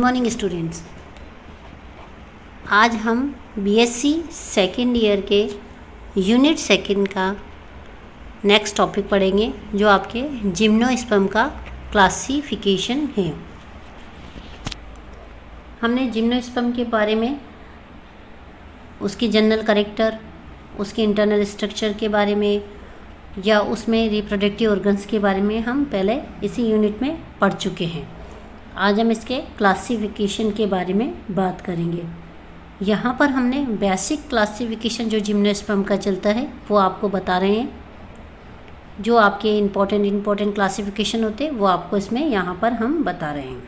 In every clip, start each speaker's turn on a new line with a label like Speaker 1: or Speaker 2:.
Speaker 1: Morning students, आज हम BSc second year के यूनिट सेकेंड का नेक्स्ट टॉपिक पढ़ेंगे जो आपके जिम्नोस्पर्म का क्लासिफिकेशन है। हमने जिम्नोस्पर्म के बारे में उसकी जनरल कैरेक्टर, उसके इंटरनल स्ट्रक्चर के बारे में या उसमें रिप्रोडक्टिव ऑर्गन्स के बारे में हम पहले इसी यूनिट में पढ़ चुके हैं। आज हम इसके क्लासिफिकेशन के बारे में बात करेंगे। यहाँ पर हमने बेसिक क्लासिफिकेशन जो जिम्नोस्पर्म का चलता है वो आपको बता रहे हैं। जो आपके इम्पोर्टेंट क्लासिफिकेशन होते हैं वो आपको इसमें यहाँ पर हम बता रहे हैं।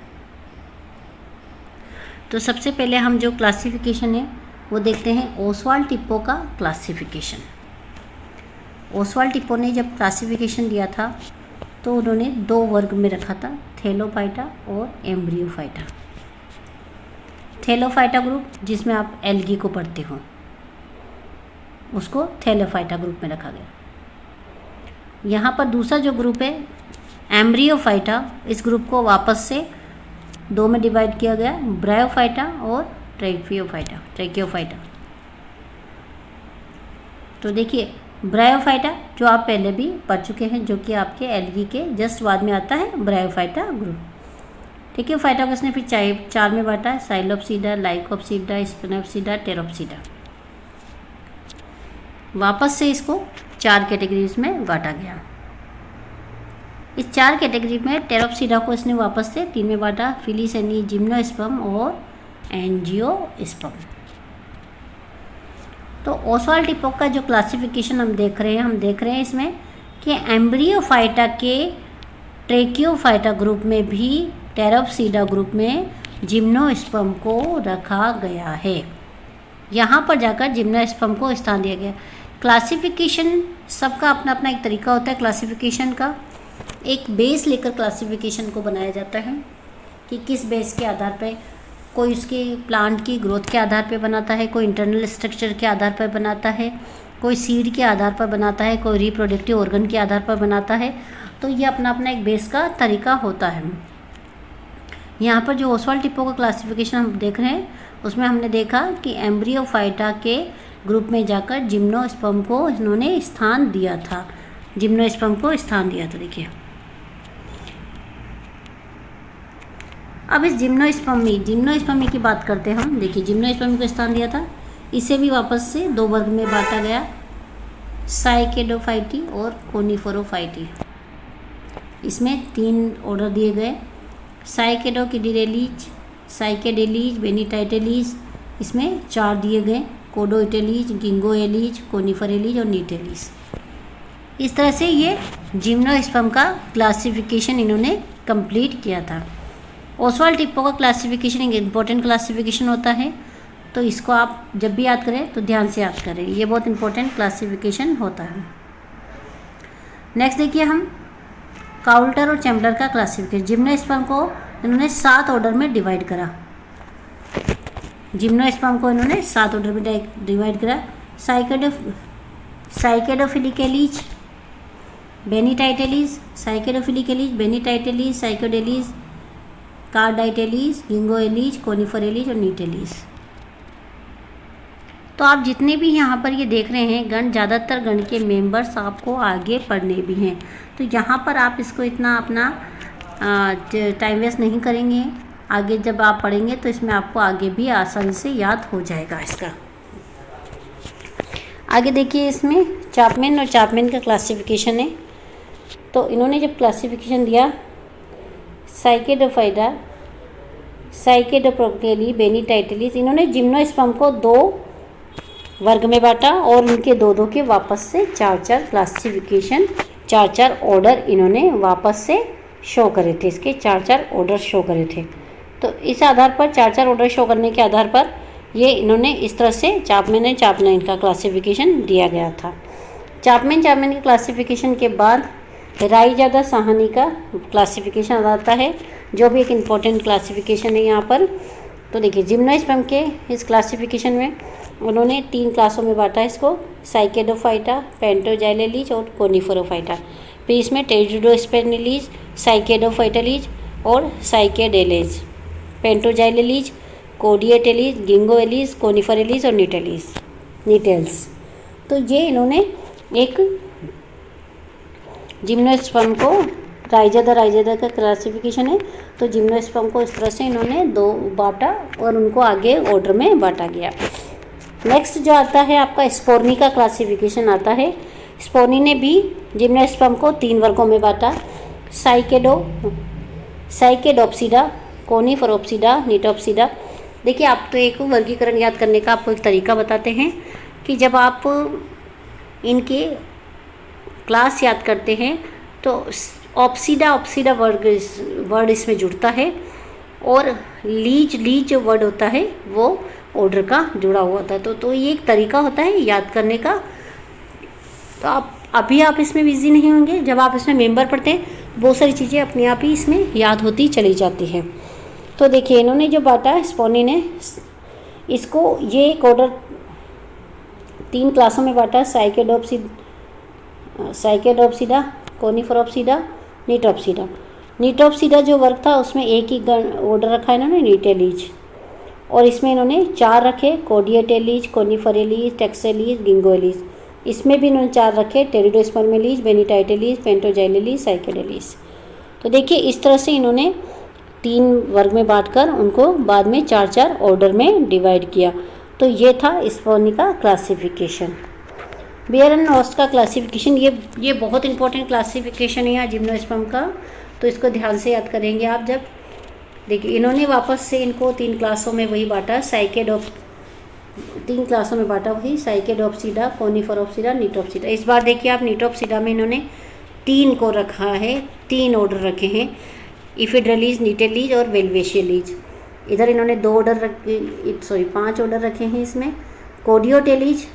Speaker 1: तो सबसे पहले हम जो क्लासिफिकेशन है वो देखते हैं ओसवाल्ड टिप्पो का क्लासिफिकेशन। ओसवाल्ड टिप्पो ने जब क्लासिफिकेशन दिया था तो उन्होंने दो वर्ग में रखा था, थैलोफाइटा और एम्ब्रियोफाइटा। थैलोफाइटा ग्रुप जिसमें आप एल्गी को पढ़ते हो उसको थैलोफाइटा ग्रुप में रखा गया। यहाँ पर दूसरा जो ग्रुप है एम्ब्रियोफाइटा, इस ग्रुप को वापस से दो में डिवाइड किया गया, ब्रायोफाइटा और ट्रैकियोफाइटा। तो देखिए ब्रायोफाइटा जो आप पहले भी पढ़ चुके हैं, जो कि आपके एल्गी के जस्ट बाद में आता है ब्रायोफाइटा ग्रुप। ट्रैकियोफाइटा को इसने फिर चार में बांटा है, साइलोप्सीडा, लाइकोप्सीडा, स्पिनोप्सीडा, टेरोप्सीडा। वापस से इसको चार कैटेगरीज में बांटा गया। इस चार कैटेगरी में टेरोप्सीडा को इसने वापस से तीन में बांटा, फिलीसेनी, जिम्नोस्पर्म और एंजियोस्पर्म। तो ओसवाल्ड टिप्पो का जो क्लासिफिकेशन हम देख रहे हैं इसमें कि एम्ब्रियोफाइटा के ट्रैकियोफाइटा ग्रुप में भी टेरोप्सीडा ग्रुप में जिम्नोस्पर्म को रखा गया है। यहाँ पर जाकर जिम्नोस्पर्म को स्थान दिया गया। क्लासिफिकेशन सबका अपना अपना एक तरीका होता है क्लासिफिकेशन का। एक बेस लेकर क्लासिफिकेशन को बनाया जाता है कि किस बेस के आधार पर कोई उसके प्लांट की ग्रोथ के आधार पर बनाता है, कोई इंटरनल स्ट्रक्चर के आधार पर बनाता है, कोई सीड के आधार पर बनाता है, कोई रिप्रोडक्टिव ऑर्गन के आधार पर बनाता है। तो ये अपना अपना एक बेस का तरीका होता है। यहाँ पर जो ओसवाल्ड टिप्पो का क्लासिफिकेशन हम देख रहे हैं उसमें हमने देखा कि एम्ब्रियोफाइटा के ग्रुप में जाकर जिम्नोस्पर्म को इन्होंने स्थान दिया था। देखिए अब इस जिम्नोस्पर्मी की बात करते हैं हम। देखिए जिम्नोस्पर्मी को स्थान दिया था, इसे भी वापस से दो वर्ग में बांटा गया, साइकेडोफाइटी और कोनिफोरोफाइटी। इसमें तीन ऑर्डर दिए गए, साइकेडोकिडिडेलीज, साइकेडेलीज, बेनिटाइटेलीज, इसमें चार दिए गए, कोडोइटेलीज, गिंगोएलीज, कोनिफरेलीज और नीटेलीज। इस तरह से ये जिम्नोस्पर्म का क्लासिफिकेशन इन्होंने कंप्लीट किया था। ओसवाल्ड टिप्पो का क्लासिफिकेशन एक इम्पोर्टेंट क्लासिफिकेशन होता है, तो इसको आप जब भी याद करें तो ध्यान से याद करें, ये बहुत इंपॉर्टेंट क्लासिफिकेशन होता है। नेक्स्ट देखिए हम काउल्टर और चैम्बलर का क्लासिफिकेशन। जिम्नोस्पर्म को इन्होंने 7 ऑर्डर में डिवाइड करा। साइकेडोफिलिकेलीज, बेनिटाइटेलीज, साइकेडेलीज, कार्डाइटेलीज, गिंगोएलीज, कोनिफरेलीज और नीटेलीज। तो आप जितने भी यहाँ पर ये देख रहे हैं गण, ज़्यादातर गण के मेंबर्स आपको आगे पढ़ने भी हैं। तो यहाँ पर आप इसको इतना अपना टाइम वेस्ट नहीं करेंगे। आगे जब आप पढ़ेंगे तो इसमें आपको आगे भी आसानी से याद हो जाएगा इसका। आगे देखिए इसमें चापमैन का क्लासिफिकेशन है। तो इन्होंने जब क्लासिफिकेशन दिया साइकेडोफाइटा, साइकेडोप्रोक्टेली, बेनिटाइटेलीज, इन्होंने जिम्नोस्पर्म को दो वर्ग में बांटा और उनके दो के वापस से चार क्लासिफिकेशन, चार ऑर्डर इन्होंने वापस से शो करे थे। इसके चार ऑर्डर शो करे थे। तो इस आधार पर चार ऑर्डर शो करने के आधार पर ये इन्होंने इस तरह से चापमैन का क्लासिफिकेशन दिया गया था। चापमैन के क्लासिफिकेशन के बाद रायजादा साहनी का क्लासिफिकेशन आता है, जो भी एक इम्पॉर्टेंट क्लासिफिकेशन है यहाँ पर। तो देखिए जिम्नोस्पर्म के इस क्लासिफिकेशन में उन्होंने 3 क्लासों में बांटा इसको, साइकेडोफाइटा, पेंटोजाइलेलीज और कोनिफोरोफाइटा। फिर इसमें टेरिडोस्पेर्निलीज, साइकेडोफाइटलीज और साइकेडेलेज। पेंटोजाइलेलीज, कोडिएटेलीज, गिंगोएलीज, कोनिफरेलीज और नीटेल्स। तो ये इन्होंने एक जिम्नोस्पर्म को राइजादा का क्लासिफिकेशन है। तो जिम्नोस्पर्म को इस तरह से इन्होंने दो बांटा और उनको आगे ऑर्डर में बांटा गया। नेक्स्ट जो आता है आपका स्पोर्नी का क्लासिफिकेशन आता है। स्पोर्नी ने भी जिम्नोस्पर्म को 3 वर्गों में बांटा, साइकेडोप्सिडा, कोनिफेरोप्सिडा, निटोप्सिडा। देखिए, आप तो एक वर्गीकरण याद करने का आपको एक तरीका बताते हैं कि जब आप इनके क्लास याद करते हैं तो ऑप्सिडा वर्ड इसमें जुड़ता है और लीज जो वर्ड होता है वो ऑर्डर का जुड़ा हुआ था। तो ये एक तरीका होता है याद करने का। तो आप इसमें बिजी नहीं होंगे। जब आप इसमें मेंबर पढ़ते हैं बहुत सारी चीज़ें अपने आप ही इसमें याद होती चली जाती हैं। तो देखिए, इन्होंने जो बांटा स्पोर्नी ने इसको, ये एक ऑर्डर 3 क्लासों में बांटा, साइकेडोप्सिडा, कोनिफेरोप्सिडा, निटोप्सिडा जो वर्ग था उसमें एक ही ऑर्डर रखा इन्होंने, नीटेलीज। और इसमें इन्होंने 4 रखे, कोडिएटेलीज, कोनिफरेलीज, टेक्सेलीज, गिंगोएलीज। इसमें भी इन्होंने 4 रखे, टेरिडोस्पर्मेलीज, बेनिटाइटेलीज, पेंटोजाइलेलीज, साइकेडेलीज। तो देखिए, इस तरह से इन्होंने 3 वर्ग में बांटकर उनको बाद में 4 ऑर्डर में डिवाइड किया। तो ये था स्पोर्नी का क्लासिफिकेशन। बियरनहॉर्स्ट का क्लासिफिकेशन, ये बहुत इंपॉर्टेंट क्लासिफिकेशन है यहाँ जिम्नोस्पर्म का। तो इसको ध्यान से याद करेंगे आप जब। देखिए, इन्होंने वापस से इनको 3 क्लासों में वही बांटा, 3 क्लासों में बांटा वही, साइकेडोप्सिडा, कोनिफेरोप्सिडा, निटोप्सिडा। इस बार देखिए आप, निटोप्सिडा में इन्होंने 3 को रखा है, 3 ऑर्डर रखे हैं, इफिड्रलीज, नीटेलीज और वेल्वेशियलीज। इधर इन्होंने 5 ऑर्डर रखे हैं इसमें, कोडियोटेलीज,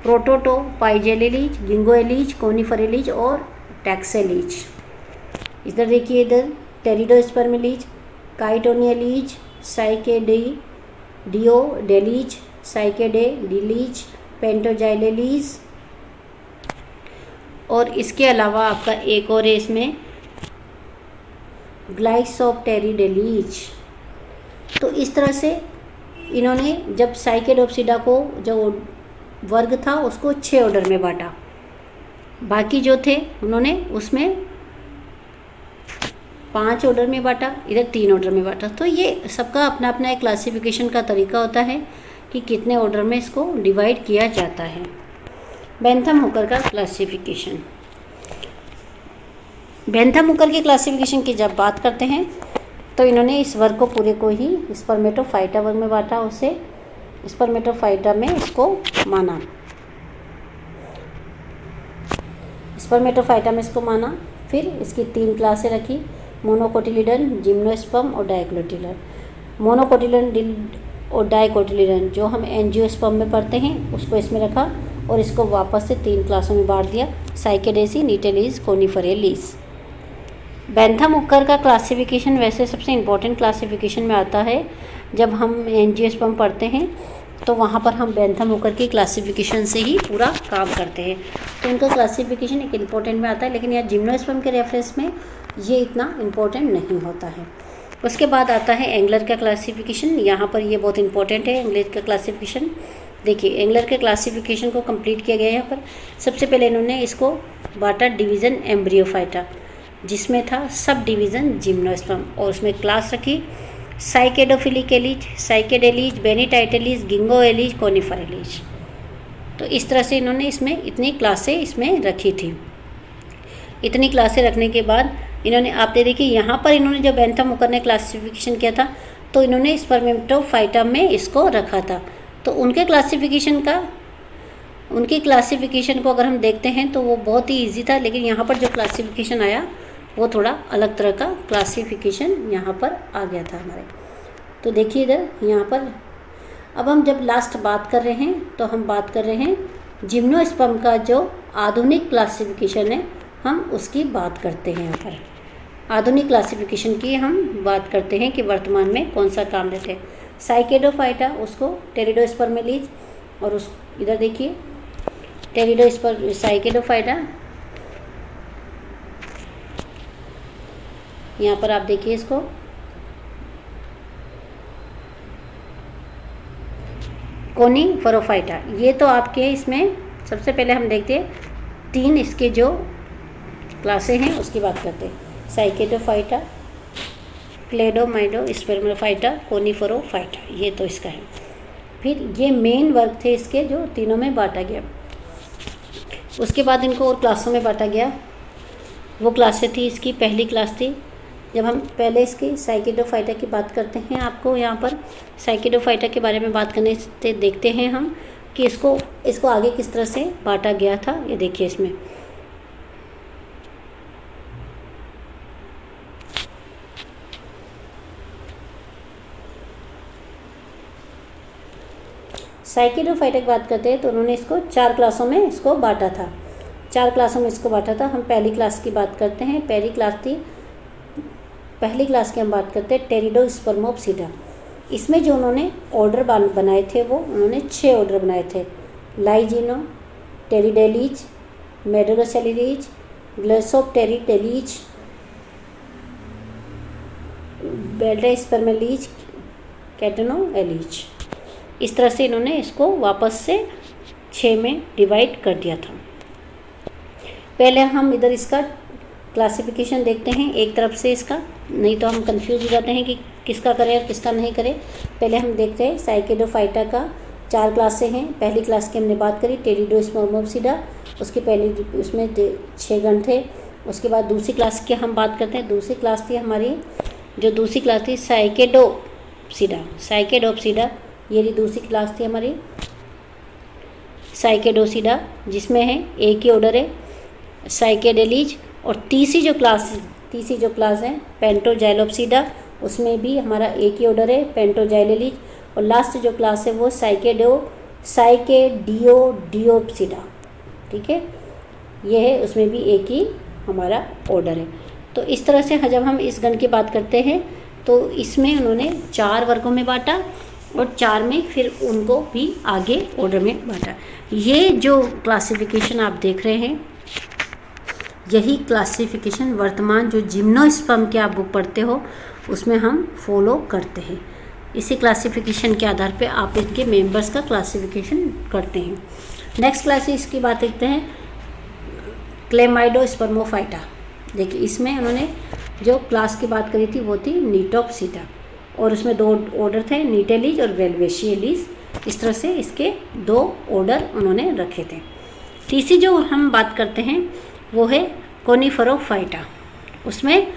Speaker 1: प्रोटोटो, पाइजेलेलीज, गिंगोएलीज, कोनिफरेलीज और टैक्सेलीज। इधर देखिए, इधर टेरिडोस्पर्मेलीज, काइटोनियलीज, साइकेडियोडेलीज, साइकेडेलीज, पेंटोजाइलेलीज। और इसके अलावा आपका एक और है इसमें, ग्लाइसोप्टेरिडेलीज। तो इस तरह से इन्होंने जब साइकेडोप्सिडा को जो वर्ग था उसको 6 ऑर्डर में बांटा, बाकी जो थे उन्होंने उसमें 5 ऑर्डर में बांटा, इधर 3 ऑर्डर में बांटा। तो ये सबका अपना अपना एक क्लासिफिकेशन का तरीका होता है कि कितने ऑर्डर में इसको डिवाइड किया जाता है। बेंथम हुकर का क्लासिफिकेशन। बेंथम हुकर के क्लासिफिकेशन की जब बात करते हैं तो इन्होंने इस वर्ग को पूरे को ही स्पर्मेटोफाइटा वर्ग में बांटा, उसे स्पर्मेटोफाइटा में इसको माना, स्पर्मेटोफाइटा में इसको माना। फिर इसकी 3 क्लासें रखी, मोनोकोटिलिडन, जिम्नोस्पर्म और डाइकोटिलिडन। मोनोकोटिलिडन और डाइकोटिलिडन जो हम एंजियोस्पर्म में पढ़ते हैं उसको इसमें रखा और इसको वापस से 3 क्लासों में बांट दिया, साइकेडेसी, नीटेलीज, कोनिफरेलीज। बेंथम हुकर का क्लासिफिकेशन वैसे सबसे इम्पोर्टेंट क्लासिफिकेशन में आता है। जब हम एंजियोस्पर्म पढ़ते हैं तो वहाँ पर हम बेंथम हुकर की क्लासिफिकेशन से ही पूरा काम करते हैं। तो इनका क्लासिफिकेशन एक इम्पोर्टेंट में आता है, लेकिन यहाँ जिम्नोस्पर्म के रेफरेंस में ये इतना इम्पोर्टेंट नहीं होता है। उसके बाद आता है एंगलर का क्लासिफिकेशन। यहाँ पर ये बहुत इंपॉर्टेंट है, एंगलर का क्लासिफिकेशन। देखिए, एंगलर के क्लासिफिकेशन को कंप्लीट किया गया है यहाँ पर। सबसे पहले इन्होंने इसको बांटा डिवीज़न एम्ब्रियोफाइटा, जिसमें था सब डिवीज़न जिम्नोस्पर्म, और उसमें क्लास रखी साइकेडोफिलिकेलीज, साइकेडेलीज, बेनिटाइटेलीज, गिंगोएलीज, कोनिफरेलीज। तो इस तरह से इन्होंने इसमें इतनी क्लासें इसमें रखी थी। इतनी क्लासें रखने के बाद इन्होंने, आप देखिए यहाँ पर इन्होंने जब बेंथम हुकर ने क्लासिफिकेशन किया था तो इन्होंने स्पर्मेटोफाइटा में इसको रखा था। तो उनके क्लासिफिकेशन को अगर हम देखते हैं तो वो बहुत ही इजी था, लेकिन यहाँ पर जो क्लासिफिकेशन आया वो थोड़ा अलग तरह का क्लासिफिकेशन यहाँ पर आ गया था हमारे। तो देखिए इधर यहाँ पर अब हम जब लास्ट बात कर रहे हैं तो हम बात कर रहे हैं जिम्नोस्पर्म का जो आधुनिक क्लासिफिकेशन है, हम उसकी बात करते हैं। यहाँ पर आधुनिक क्लासिफिकेशन की हम बात करते हैं कि वर्तमान में कौन सा काम देते हैं। साइकेडोफाइटा उसको टेरिडोस्पर्मेलीज, और उस इधर देखिए साइकेडोफाइटा, यहाँ पर आप देखिए इसको कोनिफेरोफाइटा। ये तो आपके इसमें सबसे पहले हम देखते हैं 3 इसके जो क्लासें हैं उसकी बात करते हैं। साइकेडोफाइटा, क्लेडोमाइडो, स्पर्मेटोफाइटा, कोनिफेरोफाइटा, ये तो इसका है। फिर ये मेन वर्ग थे इसके जो तीनों में बांटा गया। उसके बाद इनको और क्लासों में बांटा गया। वो क्लासें थी, इसकी पहली क्लास थी जब हम पहले इसकी साइकेडोफाइटा की बात करते हैं। आपको यहाँ पर साइकेडोफाइटा के बारे में बात करने से देखते हैं हम कि इसको आगे किस तरह से बांटा गया था। ये देखिए इसमें साइकेडोफाइटा की बात करते हैं तो उन्होंने इसको 4 क्लासों में इसको बांटा था। 4 क्लासों में इसको बांटा था। हम पहली क्लास की बात करते हैं। पहली क्लास की हम बात करते हैं टेरिडोस्पर्मोप्सिडा। इसमें जो उन्होंने ऑर्डर बनाए थे वो उन्होंने 6 ऑर्डर बनाए थे। लाइजिनो, टेरिडेलीज, मेडोरोसेलिरीज, ग्लेसोप्टेरिडेलीज, बेल्टेस्पर्मेलीज, कैटनोएलीज। इस तरह से इन्होंने इसको वापस से 6 में डिवाइड कर दिया था। पहले हम इधर इसका क्लासिफिकेशन देखते हैं एक तरफ से इसका, नहीं तो हम कंफ्यूज हो जाते हैं कि किसका करें और किसका नहीं करें। पहले हम देखते हैं साइकेडोफाइटा का 4 क्लासें हैं। पहली क्लास की हमने बात करी टेरिडोस्पर्मोप्सिडा, उसकी पहली उसमें 6 गण थे। उसके बाद दूसरी क्लास की हम बात करते हैं। दूसरी क्लास थी हमारी, जो दूसरी क्लास थी साइकेडोप्सिडा। ये रही दूसरी क्लास थी हमारी साइकेडोसिडा, जिसमें है एक ही ऑर्डर है साइकेडेलीज। और तीसरी जो क्लास है पेंटोजाइलोप्सिडा, उसमें भी हमारा एक ही ऑर्डर है पेंटोजाइलेलीज। और लास्ट जो क्लास है वो साइकेडियोडियोप्सिडा, ठीक है, ये है, उसमें भी एक ही हमारा ऑर्डर है। तो इस तरह से जब हम इस गण की बात करते हैं तो इसमें उन्होंने 4 वर्गों में बांटा और 4 में फिर उनको भी आगे ऑर्डर में बांटा। ये जो क्लासिफिकेशन आप देख रहे हैं, यही क्लासिफिकेशन वर्तमान जो जिम्नोस्पर्म के आप बुक पढ़ते हो उसमें हम फॉलो करते हैं। इसी क्लासिफिकेशन के आधार पे आप इनके मेंबर्स का क्लासिफिकेशन करते हैं। नेक्स्ट क्लास इसकी बात देखते हैं क्लेमाइडोस्पर्मोफाइटा। देखिए इसमें उन्होंने जो क्लास की बात करी थी वो थी नीटोप्सिडा, और उसमें 2 ऑर्डर थे नीटेलीज और वेलवेशियलीज। इस तरह से इसके 2 ऑर्डर उन्होंने रखे थे। तीसरी जो हम बात करते हैं वो है कोनिफेरोफाइटा। उसमें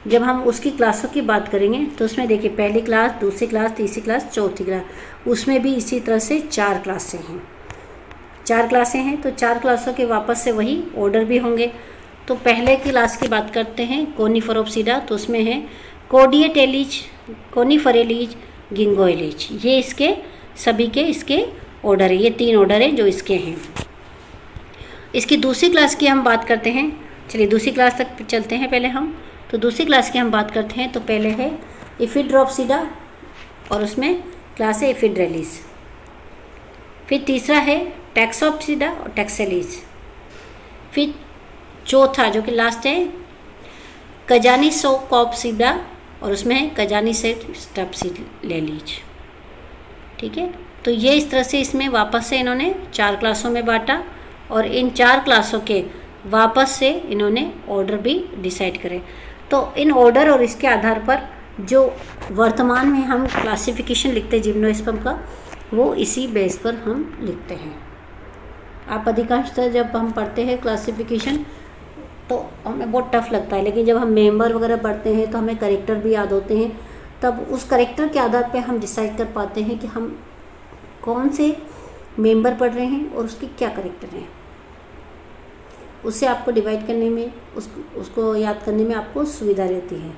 Speaker 1: जब हम उसकी क्लासों की बात करेंगे तो उसमें देखिए पहली क्लास, दूसरी क्लास, तीसरी क्लास, चौथी क्लास, उसमें भी इसी तरह से 4 क्लासें हैं। 4 क्लासें हैं तो 4 क्लासों के वापस से वही ऑर्डर भी होंगे। तो पहले की क्लास की बात करते हैं कोनिफेरोप्सिडा, तो उसमें है कोडिएटेलीज, कोनिफेरेलीज, गिंगोएलीज। ये इसके सभी के इसके ऑर्डर है। ये 3 ऑर्डर हैं जो इसके हैं। इसकी दूसरी क्लास की हम बात करते हैं। चलिए दूसरी क्लास तक चलते हैं पहले हम। तो दूसरी क्लास की हम बात करते हैं तो पहले है इफिड्रोप्सिडा और उसमें क्लास है इफिड्रेलिस। फिर तीसरा है टैक्सोप्सिडा और टैक्सेलीज। फिर चौथा जो कि लास्ट है कजानिसोकॉप्सिडा और उसमें है कजानिसेप्सिलेलीज, ठीक है। तो ये इस तरह से इसमें वापस से इन्होंने 4 क्लासों में बांटा और इन 4 क्लासों के वापस से इन्होंने ऑर्डर भी डिसाइड करे। तो इन ऑर्डर और इसके आधार पर जो वर्तमान में हम क्लासिफिकेशन लिखते हैं जिम्नोस्पर्म का, वो इसी बेस पर हम लिखते हैं। आप अधिकांशतः जब हम पढ़ते हैं क्लासिफिकेशन तो हमें बहुत टफ लगता है, लेकिन जब हम मेंबर वगैरह पढ़ते हैं तो हमें करेक्टर भी याद होते हैं। तब उस करेक्टर के आधार पर हम डिसाइड कर पाते हैं कि हम कौन से मेंबर पढ़ रहे हैं और उसके क्या करेक्टर हैं। उससे आपको डिवाइड करने में, उसको याद करने में आपको सुविधा रहती है।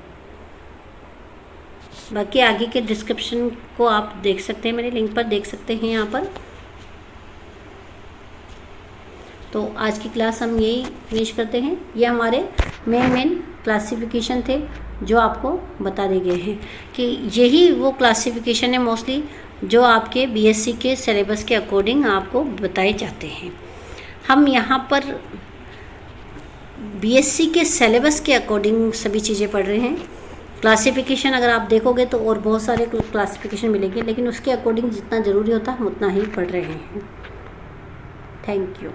Speaker 1: बाकी आगे के डिस्क्रिप्शन को आप देख सकते हैं, मेरे लिंक पर देख सकते हैं यहाँ पर। तो आज की क्लास हम यही फिनिश करते हैं। ये हमारे मेन क्लासिफिकेशन थे जो आपको बता दिए गए हैं कि यही वो क्लासिफिकेशन है मोस्टली जो आपके बीएससी के सिलेबस के अकॉर्डिंग आपको बताए जाते हैं। हम यहाँ पर बीएससी के सिलेबस के अकॉर्डिंग सभी चीज़ें पढ़ रहे हैं। क्लासिफिकेशन अगर आप देखोगे तो और बहुत सारे क्लासिफिकेशन मिलेंगे, लेकिन उसके अकॉर्डिंग जितना ज़रूरी होता है हम उतना ही पढ़ रहे हैं। Thank you.